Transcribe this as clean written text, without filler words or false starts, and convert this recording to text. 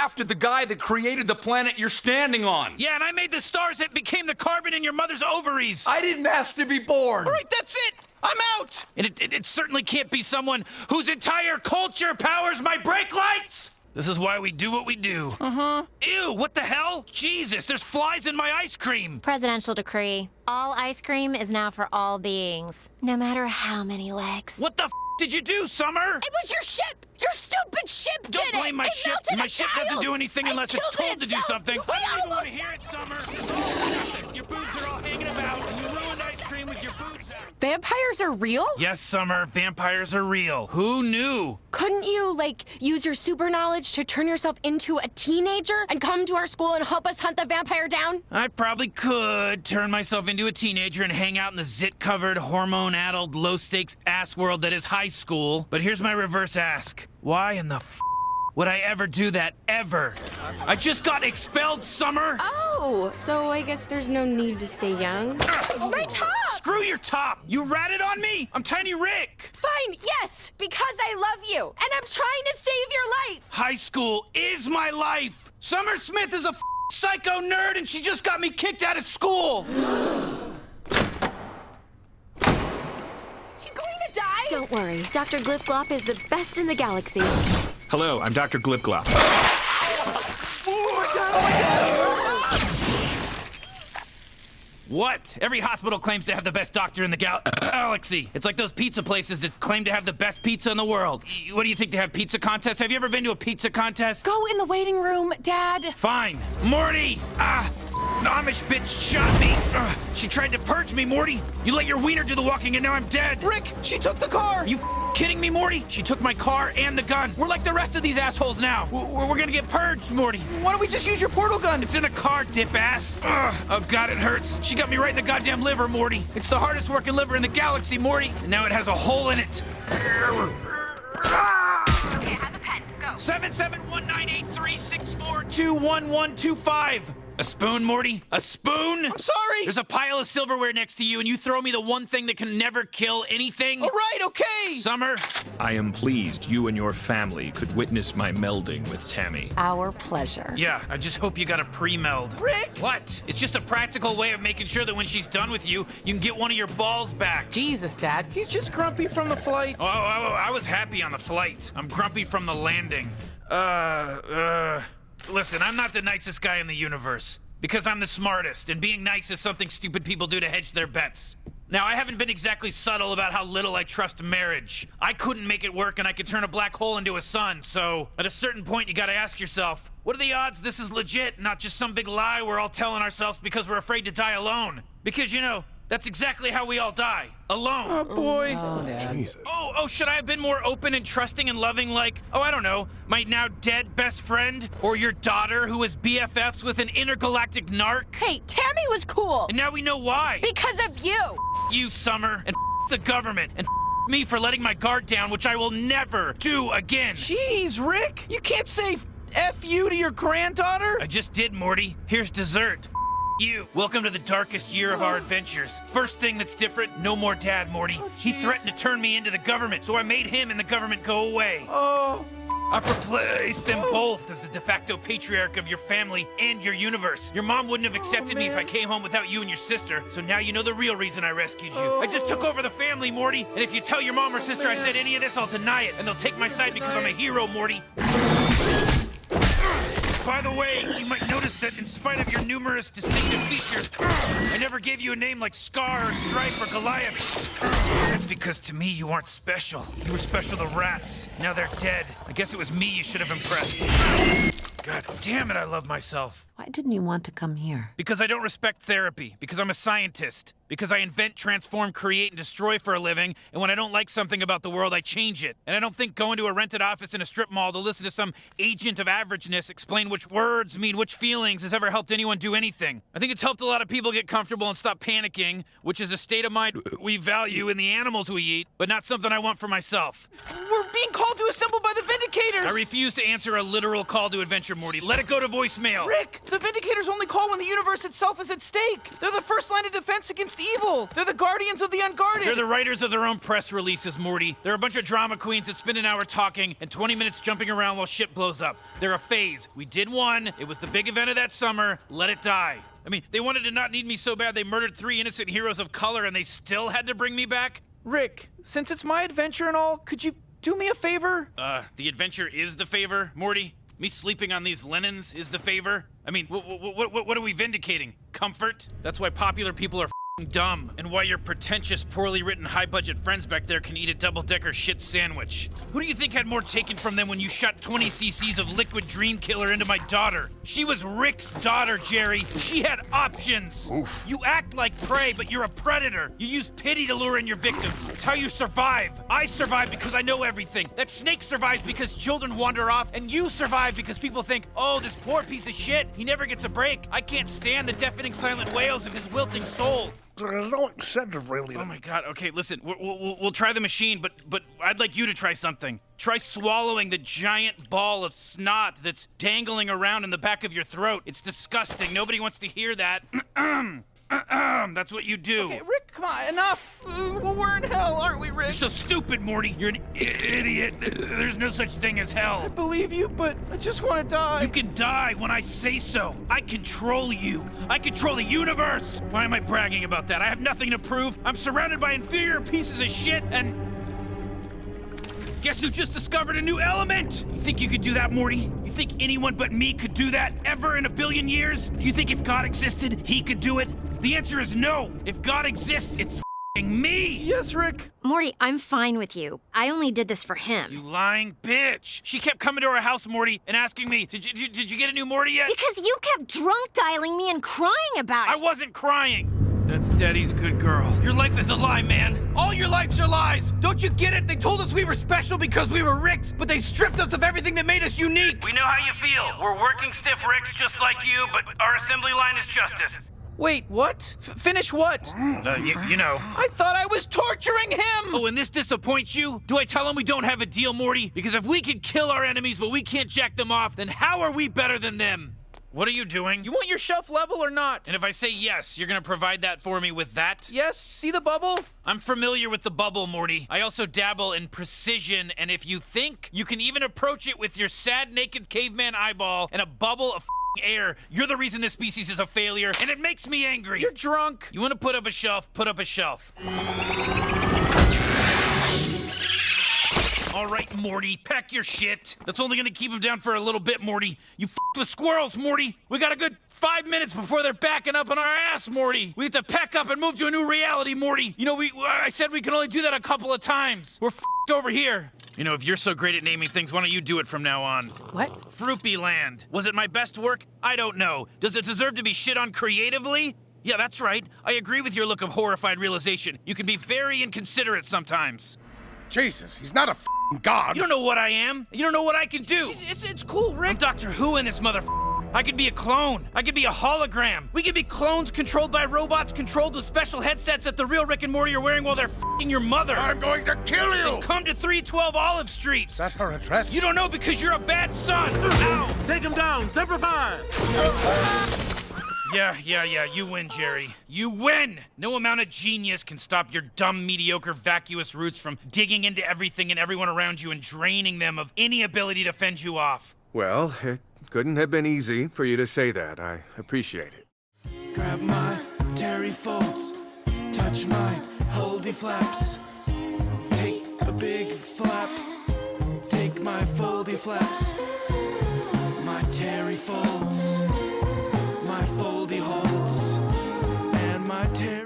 crafted the guy that created the planet you're standing on. Yeah, and I made the stars that became the carbon in your mother's ovaries. I didn't ask to be born. All right, that's it. I'm out. And it certainly can't be someone whose entire culture powers my brake lights. This is why we do what we do. Ew, what the hell? Jesus, there's flies in my ice cream. Presidential decree. All ice cream is now for all beings, no matter how many legs. What the f did you do, Summer? It was your ship! Your stupid ship did it! Don't blame my ship. My ship doesn't do anything unless it's told to do something. I don't even want to hear it, Summer. Your boobs are all hanging about, and you ruined ice cream with your boobs out. Vampires are real? Yes, Summer, vampires are real. Who knew? Couldn't you, like, use your super knowledge to turn yourself into a teenager and come to our school and help us hunt the vampire down? I probably could turn myself into a teenager and hang out in the zit-covered, hormone-addled, low-stakes ass world that is high school. But here's my reverse ask. Why in the f would I ever do that, ever? I just got expelled, Summer! Oh, so I guess there's no need to stay young. My top! Screw your top! You ratted on me! I'm Tiny Rick! Fine, yes, because I love you, and I'm trying to save your life! High school is my life! Summer Smith is a psycho nerd and she just got me kicked out of school! Don't worry, Dr. Glip Glop is the best in the galaxy. Hello, I'm Dr. Glip Glop. What? Every hospital claims to have the best doctor in the galaxy. It's like those pizza places that claim to have the best pizza in the world. What do you think, they have pizza contests? Have you ever been to a pizza contest? Go in the waiting room, Dad. Fine. Morty! The Amish bitch shot me. She tried to purge me, Morty. You let your wiener do the walking and now I'm dead. Rick, she took the car. Are you kidding me, Morty? She took my car and the gun. We're like the rest of these assholes now. We're gonna get purged, Morty. Why don't we just use your portal gun? It's in the car, dip ass. Oh God, it hurts. She got me right in the goddamn liver, Morty. It's the hardest working liver in the galaxy, Morty. And now it has a hole in it. Okay, have a pen. Go. 7719836421125. A spoon, Morty? A spoon? I'm sorry. There's a pile of silverware next to you, and you throw me the one thing that can never kill anything? All right, okay. Summer? I am pleased you and your family could witness my melding with Tammy. Our pleasure. Yeah, I just hope you got a pre-meld. Rick! What? It's just a practical way of making sure that when she's done with you, you can get one of your balls back. Jesus, Dad. He's just grumpy from the flight. Oh, I was happy on the flight. I'm grumpy from the landing. Listen, I'm not the nicest guy in the universe. Because I'm the smartest, and being nice is something stupid people do to hedge their bets. Now, I haven't been exactly subtle about how little I trust marriage. I couldn't make it work, and I could turn a black hole into a sun, so at a certain point, you gotta ask yourself, what are the odds this is legit, not just some big lie we're all telling ourselves because we're afraid to die alone? Because, you know, that's exactly how we all die. Alone. Oh, boy. Oh, Dad. Jesus. Oh, should I have been more open and trusting and loving like, I don't know, my now dead best friend? Or your daughter who was BFFs with an intergalactic narc? Hey, Tammy was cool. And now we know why. Because of you. You, Summer, and the government, and me for letting my guard down, which I will never do again. Jeez, Rick, you can't say F you to your granddaughter? I just did, Morty. Here's dessert. You. Welcome to the darkest year of our adventures. First thing that's different, no more Dad, Morty. He threatened to turn me into the government, so I made him and the government go away. I've replaced them both as the de facto patriarch of your family and your universe. Your mom wouldn't have accepted me if I came home without you and your sister, so now you know the real reason I rescued you. I just took over the family, Morty, and if you tell your mom or sister I said any of this, I'll deny it, and they'll take my side because I'm a hero, Morty. By the way, you might notice that in spite of your numerous distinctive features, I never gave you a name like Scar or Stripe or Goliath. That's because to me you aren't special. You were special to rats. Now they're dead. I guess it was me you should have impressed. God damn it, I love myself. Why didn't you want to come here? Because I don't respect therapy. Because I'm a scientist. Because I invent, transform, create, and destroy for a living, and when I don't like something about the world, I change it. And I don't think going to a rented office in a strip mall to listen to some agent of averageness explain which words mean which feelings has ever helped anyone do anything. I think it's helped a lot of people get comfortable and stop panicking, which is a state of mind we value in the animals we eat, but not something I want for myself. We're being called to assemble by the Vindicators! I refuse to answer a literal call to adventure, Morty. Let it go to voicemail. Rick, the Vindicators only call when the universe itself is at stake. They're the first line of defense against most evil. They're the guardians of the unguarded. They're the writers of their own press releases, Morty. They're a bunch of drama queens that spend an hour talking and 20 minutes jumping around while shit blows up. They're a phase. We did one. It was the big event of that summer. Let it die. I mean, they wanted to not need me so bad they murdered 3 innocent heroes of color and they still had to bring me back? Rick, since it's my adventure and all, could you do me a favor? The adventure is the favor, Morty? Me sleeping on these linens is the favor? I mean, what are we vindicating? Comfort? That's why popular people are dumb, and why your pretentious, poorly written, high-budget friends back there can eat a double-decker shit sandwich. Who do you think had more taken from them when you shot 20 cc's of liquid dream killer into my daughter? She was Rick's daughter, Jerry. She had options. Oof. You act like prey, but you're a predator. You use pity to lure in your victims. It's how you survive. I survive because I know everything. That snake survives because children wander off, and you survive because people think, oh, this poor piece of shit, he never gets a break. I can't stand the deafening silent wails of his wilting soul. There's no incentive, really. Oh my God! Okay, listen. We'll try the machine, but I'd like you to try something. Try swallowing the giant ball of snot that's dangling around in the back of your throat. It's disgusting. Nobody wants to hear that. That's what you do. Okay, Rick, come on, enough. We're in hell, aren't we, Rick? You're so stupid, Morty. You're an idiot. There's no such thing as hell. I believe you, but I just want to die. You can die when I say so. I control you. I control the universe. Why am I bragging about that? I have nothing to prove. I'm surrounded by inferior pieces of shit and... Guess who just discovered a new element? You think you could do that, Morty? You think anyone but me could do that ever in a billion years? Do you think if God existed, he could do it? The answer is no. If God exists, it's f***ing me. Yes, Rick. Morty, I'm fine with you. I only did this for him. You lying bitch. She kept coming to our house, Morty, and asking me, did you get a new Morty yet? Because you kept drunk dialing me and crying about it. I wasn't crying. That's Daddy's good girl. Your life is a lie, man. All your lives are lies. Don't you get it? They told us we were special because we were Ricks, but they stripped us of everything that made us unique. We know how you feel. We're working stiff Ricks just like you, but our assembly line is justice. Wait, what? Finish what? You know. I thought I was torturing him! Oh, and this disappoints you? Do I tell him we don't have a deal, Morty? Because if we can kill our enemies, but we can't jack them off, then how are we better than them? What are you doing? You want your shelf level or not? And if I say yes, you're gonna provide that for me with that? Yes, see the bubble? I'm familiar with the bubble, Morty. I also dabble in precision, and if you think you can even approach it with your sad, naked caveman eyeball and a bubble of air, you're the reason this species is a failure, and it makes me angry. You're drunk. You wanna put up a shelf? Put up a shelf. All right, Morty, pack your shit. That's only gonna keep him down for a little bit, Morty. You f***ed with squirrels, Morty. We got a good 5 minutes before they're backing up on our ass, Morty. We have to pack up and move to a new reality, Morty. You know, I said we can only do that a couple of times. We're f***ed over here. You know, if you're so great at naming things, why don't you do it from now on? What? Fruipy Land. Was it my best work? I don't know. Does it deserve to be shit on creatively? Yeah, that's right. I agree with your look of horrified realization. You can be very inconsiderate sometimes. Jesus, he's not a f***ing god. You don't know what I am. You don't know what I can do. It's cool, Rick. I'm Doctor Who in this motherfucker. I could be a clone. I could be a hologram. We could be clones controlled by robots controlled with special headsets that the real Rick and Morty are wearing while they're f***ing your mother. I'm going to kill you. Then come to 312 Olive Street. Is that her address? You don't know because you're a bad son. Ow. Take him down. Semper Fi. Yeah, you win, Jerry. You win! No amount of genius can stop your dumb, mediocre, vacuous roots from digging into everything and everyone around you and draining them of any ability to fend you off. Well, it couldn't have been easy for you to say that. I appreciate it. Grab my terry folds, touch my holdy flaps. Take a big flap, take my foldy flaps. My terry folds.